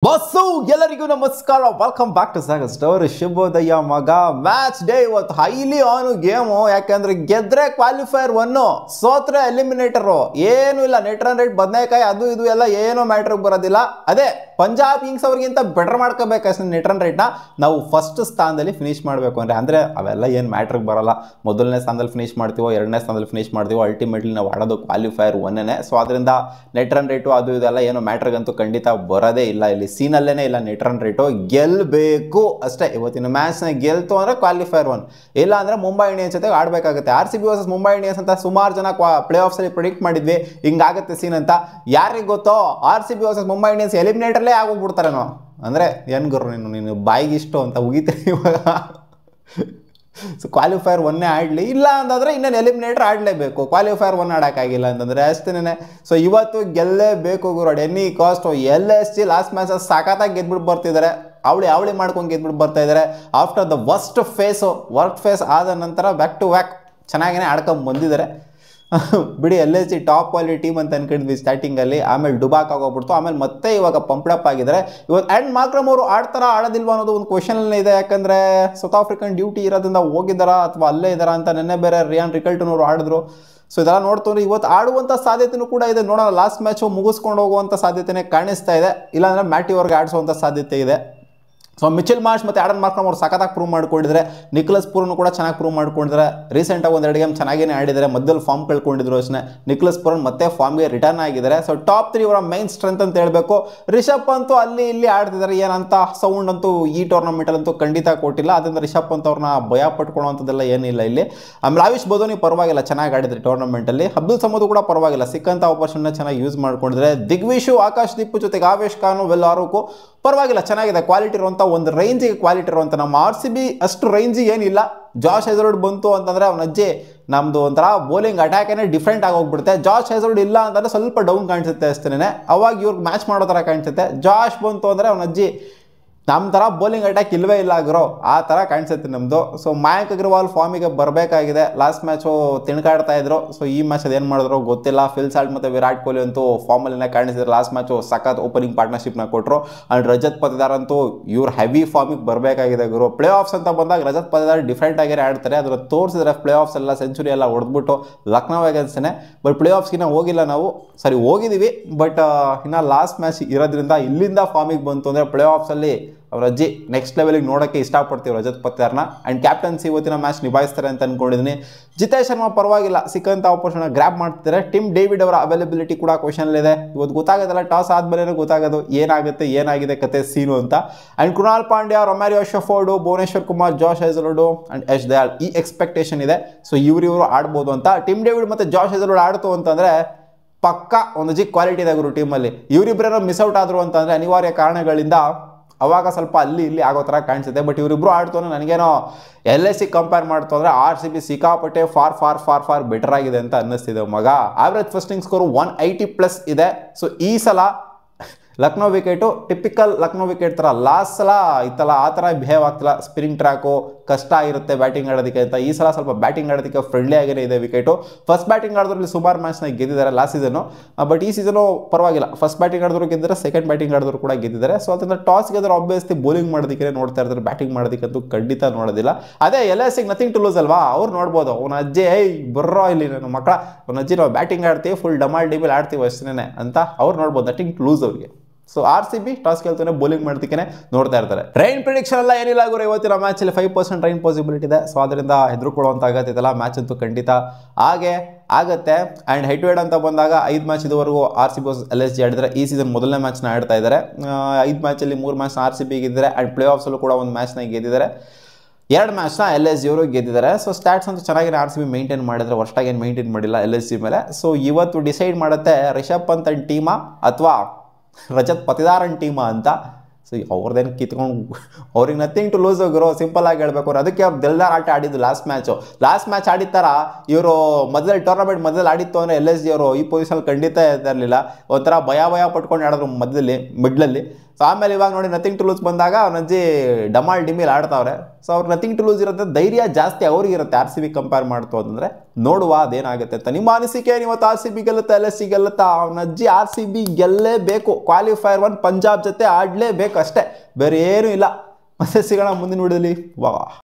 Bus ಎಲ್ಲರಿಗೂ ನಮಸ್ಕಾರ. Welcome back to Sagar story. ಶುಭೋದಯ ಮಗ. ಮ್ಯಾಚ್ ಡೇ ಇವತ್ತು ಹೈಲಿ ಆನ್ ಗೇಮು. ಯಾಕಂದ್ರೆ ಗೆದ್ರೆ ಕ್ವಾಲಿಫೈರ್ 1, ಸೋತ್ರೆ ಎಲಿಮಿನೇಟರು. ಏನು ಇಲ್ಲ, ನೆಟ್ ರನ್ ರೇಟ್ ಬದನೇಕಾಯಿ ಅದು ಇದು ಎಲ್ಲ ಏನೋ ಮ್ಯಾಟ್ರಿಗೆ ಬರೋದಿಲ್ಲ. ಅದೇ ಪಂಜಾಬ್ ಕಿಂಗ್ಸ್ ಅವ್ರಿಗಿಂತ ಬೆಟರ್ ಮಾಡ್ಕೋಬೇಕಷ್ಟೇ ನೆಟ್ ರನ್ ರೇಟ್ನ. ನಾವು ಫಸ್ಟ್ ಸ್ಥಾನದಲ್ಲಿ ಫಿನಿಶ್ ಮಾಡಬೇಕು ಅಂದರೆ ಅವೆಲ್ಲ ಏನು ಮ್ಯಾಟ್ರಿಗೆ ಬರೋಲ್ಲ. ಮೊದಲನೇ ಸ್ಥಾನದಲ್ಲಿ ಫಿನಿಶ್ ಮಾಡ್ತೀವೋ, ಎರಡನೇ ಸ್ಥಾನದಲ್ಲಿ ಫಿನಿಶ್ ಮಾಡ್ತೀವೋ, ಅಲ್ಟಿಮೇಟ್ಲಿ ನಾವು ಆಡೋದು ಕ್ವಾಲಿಫೈರ್ 1ನೇ. ಸೊ ಅದರಿಂದ ನೆಟ್ ರನ್ ರೇಟು ಅದು ಇದೆಲ್ಲ ಏನೋ ಮ್ಯಾಟ್ರಿಗಂತೂ ಖಂಡಿತ ಬರೋದೇ ಇಲ್ಲ. ಇಲ್ಲಿ ಸೀನಲ್ಲೇ ಇಲ್ಲ. ನೆಟ್ ರನ್ ರೇಟು ಗೆಲ್ಲಬೇಕು ಅಷ್ಟೇ. ಇವತ್ತಿನ ಮ್ಯಾಚ್ನ ಗೆಲ್ತು ಅಂದರೆ ಕ್ವಾಲಿಫೈರ್ 1, ಇಲ್ಲ ಅಂದರೆ ಮುಂಬೈ ಇಂಡಿಯನ್ಸ್ ಜೊತೆ ಆಡಬೇಕಾಗುತ್ತೆ. RCB ವರ್ಸಸ್ ಮುಂಬೈ ಇಂಡಿಯನ್ಸ್ ಅಂತ ಸುಮಾರು ಜನ ಪ್ಲೇ ಆಫ್ಸಲ್ಲಿ ಪ್ರಿಡಿಕ್ಟ್ ಮಾಡಿದ್ವಿ ಹಿಂಗಾಗುತ್ತೆ ಸೀನ್ ಅಂತ. ಯಾರಿಗೆ ಗೊತ್ತೋ RCB ವರ್ಸಸ್ ಮುಂಬೈ ಇಂಡಿಯನ್ಸ್ ಎಲಿಮಿನೇಟರ್ಲೇ ಆಗೋಗ್ಬಿಡ್ತಾರೇನೋ. ಅಂದರೆ ಏನು ಗುರು ನೀನು ಬಾಯಿಗೆ ಇಷ್ಟು ಅಂತ ಉಗಿತೀರಿ ಇವಾಗ. ಸೊ ಕ್ವಾಲಿಫೈರ್ 1ನೇ ಆಡಲಿ, ಇಲ್ಲ ಅಂತಂದರೆ ಇನ್ನೇನು ಎಲಿಮಿನೇಟರ್ ಆಡಲೇಬೇಕು. ಕ್ವಾಲಿಫೈರ್ 1 ಆಡೋಕ್ಕಾಗಿಲ್ಲ ಅಂತಂದರೆ ಅಷ್ಟೇನೆ. ಸೊ ಇವತ್ತು ಗೆಲ್ಲೇಬೇಕು ಗುರು, any cost. LSG last match ಸಖತ್ತಾಗಿ ಗೆದ್ಬಿಟ್ಟು ಬರ್ತಿದ್ದಾರೆ. ಅವಳಿ ಮಾಡ್ಕೊಂಡು ಗೆದ್ಬಿಟ್ಟು ಬರ್ತಾ ಇದ್ದಾರೆ. ಆಫ್ಟರ್ ದ ವರ್ಸ್ಟ್ ಫೇಸ್ ಆದ ನಂತರ ಬ್ಯಾಕ್ ಟು ಬ್ಯಾಕ್ ಚೆನ್ನಾಗೇ ಆಡ್ಕೊಂಡು ಬಂದಿದ್ದಾರೆ. ಬಿಡಿ, LSG ಟಾಪ್ ಕ್ವಾಲಿಟಿ ಟೀಮ್ ಅಂತ ಅನ್ಕೊಂಡಿದ್ವಿ ಸ್ಟಾರ್ಟಿಂಗಲ್ಲಿ, ಆಮೇಲೆ ಡುಬಾಕ್ ಆಗೋಗ್ಬಿಡ್ತು. ಆಮೇಲೆ ಮತ್ತೆ ಇವಾಗ ಪಂಪ್ಡಪ್ ಆಗಿದ್ದಾರೆ. ಇವತ್ತು ಆ್ಯಂಡ್ ಮಾರ್ಕ್ರಮ್ ಅವರು ಆಡೋದಿಲ್ವಾ ಅನ್ನೋದು ಒಂದು ಕ್ವಶನ್ ಇದೆ. ಯಾಕಂದರೆ ಸೌತ್ ಆಫ್ರಿಕನ್ ಡ್ಯೂಟಿ ಇರೋದ್ರಿಂದ ಹೋಗಿದ್ದಾರಾ ಅಥವಾ ಅಲ್ಲೇ ಇದ್ದಾರಾ ಅಂತ. ನೆನ್ನೆ ಬೇರೆ ರಿಯಾನ್ ರಿಕಲ್ಟನ್ ಅವರು ಆಡಿದ್ರು. ಸೊ ಇದೆಲ್ಲ ನೋಡ್ತಂದ್ರೆ ಇವತ್ತು ಆಡುವಂಥ ಸಾಧ್ಯತೆಯೂ ಕೂಡ ಇದೆ. ನೋಡೋಣ, ಲಾಸ್ಟ್ ಮ್ಯಾಚು ಮುಗಿಸ್ಕೊಂಡು ಹೋಗುವಂಥ ಸಾಧ್ಯತೆನೇ ಕಾಣಿಸ್ತಾ ಇದೆ. ಇಲ್ಲಾಂದರೆ ಮ್ಯಾಟಿ ಅವ್ರಿಗೆ ಆಡಿಸುವಂಥ ಸಾಧ್ಯತೆ ಇದೆ. ಸೊ ಮಿಚೆಲ್ ಮಾರ್ಷ್ ಮತ್ತು ಆಡನ್ ಮಾರ್ಕ್ರಮ್ ಅವ್ರು ಸಖತ್ತಾಗಿ ಪ್ರೂವ್ ಮಾಡ್ಕೊಂಡಿದ್ದಾರೆ. ನಿಕ್ಲಸ್ ಪೂರನ್ ಕೂಡ ಚೆನ್ನಾಗಿ ಪ್ರೂವ್ ಮಾಡ್ಕೊಂಡಿದ್ದಾರೆ. ರೀಸೆಂಟಾಗಿ ಒಂದೆರಡು ಗೇಮ್ ಚೆನ್ನಾಗೇ ಆಡಿದ್ದಾರೆ. ಮಧ್ಯದಲ್ಲಿ ಫಾರ್ಮ್ ಕಳ್ಕೊಂಡಿದ್ರು ಅಷ್ಟೇ. ನಿಕ್ಲಸ್ ಪೂರನ್ ಮತ್ತೆ ಫಾರ್ಮ್ಗೆ ರಿಟರ್ನ್ ಆಗಿದ್ದಾರೆ. ಸೊ ಟಾಪ್ 3 ಇವರ ಮೈನ್ ಸ್ಟ್ರೆಂತ್ ಅಂತ ಹೇಳಬೇಕು. ರಿಷಬ್ ಅಂತೂ ಅಲ್ಲಿ ಇಲ್ಲಿ ಆಡ್ತಿದ್ದಾರೆ. ಏನಂತ ಸೌಂಡ್ ಅಂತೂ ಈ ಟೂರ್ನಮೆಂಟಲ್ಲಂತೂ ಖಂಡಿತ ಕೊಟ್ಟಿಲ್ಲ. ಅದರಿಂದ ರಿಷಬ್ ಪಂತ್ ಅವ್ರನ್ನ ಭಯ ಪಟ್ಕೊಳ್ಳೋವಂಥದ್ದೆಲ್ಲ ಏನಿಲ್ಲ ಇಲ್ಲಿ. ಆಮೇಲೆ ಆಯುಷ್ ಬೋಧೋನಿ ಪರವಾಗಿಲ್ಲ, ಚೆನ್ನಾಗಿ ಆಡಿದ್ರು ಟೂರ್ನಮೆಂಟಲ್ಲಿ. ಅಬ್ದುಲ್ ಸಮದ್ ಕೂಡ ಪರವಾಗಿಲ್ಲ, ಸಿಕ್ಕಂಥ ಆಪರ್ಚುನಿಟಿನ ಚೆನ್ನಾಗಿ ಯೂಸ್ ಮಾಡ್ಕೊಂಡಿದ್ದಾರೆ. ದಿಗ್ವಿಶು, ಆಕಾಶ್ ದೀಪ್ ಜೊತೆಗೆ ಆವೇಶ್ ಖಾನು, ವೆಲ್ ಆರೋಕು ಪರವಾಗಿಲ್ಲ, ಚೆನ್ನಾಗಿದೆ. ಕ್ವಾಲಿಟಿ ಇರುವಂಥ ಒಂದು ರೇಂಜಿಗೆ ಕ್ವಾಲಿಟಿ ಇರುವಂಥ ನಮ್ಮ RCB ಅಷ್ಟು ರೇಂಜಿಗೆ ಏನಿಲ್ಲ. ಜಾಶ್ ಹೆಜಲ್ವುಡ್ ಬಂತು ಅಂತಂದರೆ ಅವನ ಅಜ್ಜಿ ನಮ್ಮದು ಒಂಥರ ಬೌಲಿಂಗ್ ಅಟ್ಯಾಕೇ ಡಿಫ್ರೆಂಟ್ ಆಗೋಗ್ಬಿಡುತ್ತೆ. ಜಾಶ್ ಹೆಜಲ್ವುಡ್ ಇಲ್ಲ ಅಂತಂದರೆ ಸ್ವಲ್ಪ ಡೌನ್ ಕಾಣಿಸುತ್ತೆ ಅಷ್ಟೇ. ಅವಾಗ ಇವ್ರಿಗೆ ಮ್ಯಾಚ್ ಮಾಡೋ ಥರ ಕಾಣಿಸುತ್ತೆ. ಜಾಶ್ ಬಂತು ಅಂದರೆ ಅವನ ಅಜ್ಜಿ ನಮ್ಮ ಥರ ಬೌಲಿಂಗ್ ಅಟ್ಯಾಕ್ ಇಲ್ಲವೇ ಇಲ್ಲ ಆಗಿರೋ ಆ ಥರ ಕಾಣಿಸುತ್ತೆ ನಮ್ಮದು. ಸೊ ಮಯಾಂಕ್ ಅಗ್ರವಾಲ್ ಫಾರ್ಮಿಗೆ ಬರಬೇಕಾಗಿದೆ. ಲಾಸ್ಟ್ ಮ್ಯಾಚು ತಿಣ್ಕಾಡ್ತಾ ಇದ್ರು. ಸೊ ಈ ಮ್ಯಾಚ್ ಅದೇನು ಮಾಡಿದ್ರು ಗೊತ್ತಿಲ್ಲ. ಫಿಲ್ ಸಾಲ್ಟ್ ಮತ್ತು ವಿರಾಟ್ ಕೊಹ್ಲಿ ಅಂತೂ ಫಾರ್ಮಲ್ಲಿನೇ ಕಾಣಿಸಿದ್ರು. ಲಾಸ್ಟ್ ಮ್ಯಾಚು ಸಖತ್ ಓಪನಿಂಗ್ ಪಾರ್ಟ್ನರ್ಶಿಪ್ನ ಕೊಟ್ಟರು. ಆ್ಯಂಡ್ ರಜತ್ ಪತಿದಾರ್ ಅಂತೂ ಇವ್ರು ಹೆವಿ ಫಾರ್ಮಿಗೆ ಬರಬೇಕಾಗಿದೆ ಗುರು. ಪ್ಲೇ ಆಫ್ಸ್ ಅಂತ ಬಂದಾಗ ರಜತ್ ಪತಿದಾರ್ ಡಿಫ್ರೆಂಟ್ ಆಗಿರೋ ಆಡ್ತಾರೆ. ಅದರ ತೋರಿಸಿದ್ರೆ ಪ್ಲೇ ಆಫ್ಸ್ ಎಲ್ಲ ಸೆಂಚುರಿ ಎಲ್ಲ ಹೊಡೆದ್ಬಿಟ್ಟು ಲಕ್ನೋ ಅಗೇನ್ಸ್ಟೇ. ಬಟ್ ಪ್ಲೇ ಆಫ್ಸ್ಗಿನ್ನ ಹೋಗಿಲ್ಲ ನಾವು. ಸರಿ ಹೋಗಿದ್ದೀವಿ, ಬಟ್ ಇನ್ನು ಲಾಸ್ಟ್ ಮ್ಯಾಚ್ ಇರೋದ್ರಿಂದ ಇಲ್ಲಿಂದ ಫಾರ್ಮಿಗೆ ಬಂತು ಅಂದರೆ ಪ್ಲೇ ಆಫ್ಸಲ್ಲಿ ಅವ್ರ ಅಜ್ಜಿ ನೆಕ್ಸ್ಟ್ ಲೆವೆಲಿಗೆ ನೋಡೋಕ್ಕೆ ಇಷ್ಟಪಡ್ತೀವಿ ರಜತ್ ಪತಿದಾರ್ನ. ಆ್ಯಂಡ್ ಕ್ಯಾಪ್ಟನ್ಸಿ ಇವತ್ತಿನ ಮ್ಯಾಚ್ ನಿಭಾಯಿಸ್ತಾರೆ ಅಂತ ಅಂದ್ಕೊಂಡಿದ್ದೀನಿ. ಜಿತೇಶ್ ಶರ್ಮಾ ಪರವಾಗಿಲ್ಲ, ಸಿಕ್ಕಂಥ ಆಪರ್ಚುನಿಟಿ ಗ್ರ್ಯಾಬ್ ಮಾಡ್ತಿದ್ದಾರೆ. ಟಿಮ್ ಡೇವಿಡ್ ಅವರ ಅವೈಲಬಿಲಿಟಿ ಕೂಡ ಕ್ವಶನಲ್ಲಿದೆ. ಇವತ್ತು ಗೊತ್ತಾಗೋದಲ್ಲ, ಟಾಸ್ ಆದಮೇಲೆ ಗೊತ್ತಾಗೋದು ಏನಾಗಿದೆ ಕತೆ ಸೀನು ಅಂತ. And Krunal Pandya, Romario Shepherd, Bhuvneshwar Kumar, Josh Hazlewood and Yash Dayal, ಈ ಎಕ್ಸ್ಪೆಕ್ಟೇಷನ್ ಇದೆ. ಸೊ ಇವರು ಆಡ್ಬೋದು ಅಂತ. ಟಿಮ್ ಡೇವಿಡ್ ಮತ್ತು ಜಾಶ್ ಹೆಜಲ್ವುಡ್ ಆಡ್ತು ಅಂತಂದರೆ ಪಕ್ಕ ಒಂದು ಕ್ವಾಲಿಟಿ ಇದೆ ಗುರು ಟೀಮಲ್ಲಿ. ಇವರಿಬ್ಬರೇನೋ ಮಿಸ್ಔಟ್ ಆದರು ಅಂತಂದರೆ ಅನಿವಾರ್ಯ ಕಾರಣಗಳಿಂದ ಅವಾಗ ಸ್ವಲ್ಪ ಅಲ್ಲಿ ಇಲ್ಲಿ ಆಗೋ ಥರ ಕಾಣಿಸುತ್ತೆ. ಬಟ್ ಇವರಿಬ್ಬರು ಆಡ್ತು ಅಂದರೆ ನನಗೇನೋ LSG ಕಂಪೇರ್ ಮಾಡ್ತು ಅಂದರೆ RCB ಸಿಕ್ಕಾಪಟ್ಟೆ ಫಾರ್ ಬೆಟರ್ ಆಗಿದೆ ಅಂತ ಅನ್ನಿಸ್ತಿದೆ ಮಗ. ಆವ್ರೇಜ್ ಫಸ್ಟಿಂಗ್ ಸ್ಕೋರು 180+ ಇದೆ. ಸೊ ಈ ಸಲ Lucknow wicket typical Lucknow wicket ಥರ. ಲಾಸ್ಟ್ ಸಲ ಇತ್ತಲ್ಲ ಆ ಥರ ಬಿಹೇವ್ ಆಗ್ತಿಲ್ಲ. ಸ್ಪಿನ್ನಿಂಗ್ ಟ್ರ್ಯಾಕು ಕಷ್ಟ ಇರುತ್ತೆ ಬ್ಯಾಟಿಂಗ್ ಆಡೋದಕ್ಕೆ ಅಂತ. ಈ ಸಲ ಸ್ವಲ್ಪ ಬ್ಯಾಟಿಂಗ್ ಆಡೋದಕ್ಕೆ ಫ್ರೆಂಡ್ಲಿ ಆಗೇ ಇದೆ ವಿಕೆಟು. ಫಸ್ಟ್ ಬ್ಯಾಟಿಂಗ್ ಆಡಿದ್ರಲ್ಲಿ ಸುಮಾರು ಮ್ಯಾಚ್ನ ಗೆದ್ದಿದ್ದಾರೆ ಲಾಸ್ಟ್ ಸೀಸನು. ಬಟ್ ಈ ಸೀಸನು ಪರವಾಗಿಲ್ಲ. ಫಸ್ಟ್ ಬ್ಯಾಟಿಂಗ್ ಆಡಿದ್ರು ಗೆದ್ದಿದ್ದಾರೆ, ಸೆಕೆಂಡ್ ಬ್ಯಾಟಿಂಗ್ ಆಡಿದ್ರು ಕೂಡ ಗೆದ್ದಿದ್ದಾರೆ. ಸೊ ಅದರಿಂದ ಟಾಸ್ ಗೆದ್ರೆ ಆಬ್ವಿಯಸ್ಲಿ ಬೌಲಿಂಗ್ ಮಾಡೋದಕ್ಕೆ ನೋಡ್ತಾ ಇರ್ತಾರೆ, ಬ್ಯಾಟಿಂಗ್ ಮಾಡೋದಕ್ಕಂತೂ ಖಂಡಿತ ನೋಡೋದಿಲ್ಲ. ಅದೇ LSG ನಥಿಂಗ್ ಟು ಲೂಸ್ ಅಲ್ವಾ. ಅವ್ರು ನೋಡ್ಬೋದು ಅವನ ಅಜ್ಜಿ ಬರ್ರೋ ಇಲ್ಲಿ ನನ್ನ ಮಕ್ಕಳ, ಅವನ ಅಜ್ಜಿ ನಾವು ಬ್ಯಾಟಿಂಗ್ ಆಡ್ತೀವಿ, ಫುಲ್ ಡಮಾಲ್ ಡಿಬಿಲ್ ಆಡ್ತೀವಿ ಅಷ್ಟೇ ಅಂತ ಅವ್ರು ನೋಡ್ಬೋದು. ನಥಿಂಗ್ ಟು ಲೂಸ್ ಅವ್ರಿಗೆ. ಸೊ RCB ಟಾಸ್ ಗೆಲ್ತಾನೆ ಬೌಲಿಂಗ್ ಮಾಡೋದಕ್ಕೆ ನೋಡ್ತಾ ಇರ್ತಾರೆ. ರೈನ್ ಪ್ರಿಡಿಕ್ಷನ್ ಎಲ್ಲ ಏನಿಲ್ಲ ಗುರು. ಇವತ್ತಿನ ಮ್ಯಾಚಲ್ಲಿ 5% ರೈನ್ ಪಾಸಿಬಿಲಿಟಿ ಇದೆ. ಸೊ ಅದರಿಂದ ಹೆದರ್ಕೊಳ್ಳುವಂಥ ಅಗತ್ಯ ಇದೆಲ್ಲ. ಮ್ಯಾಚ್ ಅಂತೂ ಖಂಡಿತ ಹಾಗೆ ಆಗುತ್ತೆ. ಆ್ಯಂಡ್ ಹೆಡ್ ಟು ಹೆಡ್ ಅಂತ ಬಂದಾಗ 5 ಮ್ಯಾಚ್ ಇದುವರೆಗೂ RCB ವರ್ಸಸ್ LSG ಆಡಿದರೆ ಈ ಸೀಸನ್ ಮೊದಲನೇ ಮ್ಯಾಚ್ನ ಆಡ್ತಾ ಇದ್ದಾರೆ. 5 ಮ್ಯಾಚಲ್ಲಿ 3 ಮ್ಯಾಚ್ನ RCB ಗೆದ್ದಿದ್ದಾರೆ. ಆ್ಯಂಡ್ ಪ್ಲೇ ಆಫ್ಸಲ್ಲೂ ಕೂಡ ಒಂದು ಮ್ಯಾಚ್ನ ಗೆದ್ದಿದ್ದಾರೆ. 2 ಮ್ಯಾಚ್ನ LSG ಅವರು ಗೆದ್ದಿದ್ದಾರೆ. ಸೊ ಸ್ಟ್ಯಾಟ್ಸ್ ಅಂತೂ ಚೆನ್ನಾಗಿ RCB ಮೇಂಟೈನ್ ಮಾಡಿದ್ರೆ, ವರ್ಷಾಗಿ ಏನು ಮೇಂಟೈನ್ ಮಾಡಿಲ್ಲ LSG ಮೇಲೆ. ಸೊ ಇವತ್ತು ಡಿಸೈಡ್ ಮಾಡುತ್ತೆ ರಿಷಬ್ ಪಂತ್ ಅಂಡ್ ಟೀಮಾ ಅಥವಾ ರಜತ್ ಪತಿದಾರನ್ ಟೀಮಾ ಅಂತ. ಸೊ ಅವ್ರದ್ದೇನು ಕಿತ್ಕೊಂಡು ಅವ್ರಿಗೆ ನಥಿಂಗ್ ಟು ಲೂಸ್ ಹೋಗಿರೋ, ಸಿಂಪಲ್ ಆಗಿ ಹೇಳ್ಬೇಕು. ಅದಕ್ಕೆ ಅವ್ರು ದಿಲ್ದಾರ್ ಆಟ ಆಡಿದ್ದು ಲಾಸ್ಟ್ ಮ್ಯಾಚ್ ಆಡಿದ ಇವರು ಮೊದಲೇ ಟೂರ್ನಮೆಂಟ್ ಮೊದಲು ಆಡಿತ್ತು ಅಂದರೆ LSG ಅವರು ಈ ಪೊಸಿಷನ್ ಖಂಡಿತ ಇರಲಿಲ್ಲ. ಒಂಥರ ಭಯ ಪಟ್ಕೊಂಡು ಆಡಿದ್ರು ಮಿಡ್ಲಲ್ಲಿ. ಸೊ ಆಮೇಲೆ ಇವಾಗ ನೋಡಿ ನಥಿಂಗ್ ಟು ಲೂಸ್ ಬಂದಾಗ ಅವನಜ್ಜಿ ಡಮಾಲ್ ಡಿಮಿಲ್ ಆಡ್ತಾವ್ರೆ. ಸೊ ಅವ್ರು ನಥಿಂಗ್ ಟು ಲೂಸ್ ಇರುತ್ತೆ, ಧೈರ್ಯ ಜಾಸ್ತಿ ಅವ್ರಿಗಿರುತ್ತೆ ಆರ್ ಸಿ ಬಿ ಕಂಪೇರ್ ಮಾಡ್ತು ಅಂತಂದ್ರೆ. ನೋಡುವ ಅದೇನಾಗುತ್ತೆ ಅಂತ. ನಿಮ್ಮ ಅನಿಸಿಕೆ ಏನು? ಇವತ್ತು ಆರ್ ಸಿ ಬಿ ಗೆಲ್ಲುತ್ತಾ LSG ಗೆಲ್ಲುತ್ತಾ? ಅವನಜ್ಜಿ ಆರ್ ಸಿ ಬಿ ಗೆಲ್ಲೇಬೇಕು. ಕ್ವಾಲಿಫೈರ್ 1 ಪಂಜಾಬ್ ಜೊತೆ ಆಡಲೇಬೇಕು ಅಷ್ಟೇ, ಬೇರೆ ಏನೂ ಇಲ್ಲ. ಮತ್ತೆ ಸಿಗೋಣ ಮುಂದಿನ ವಿಡಿಯೋದಲ್ಲಿ. ವಾ.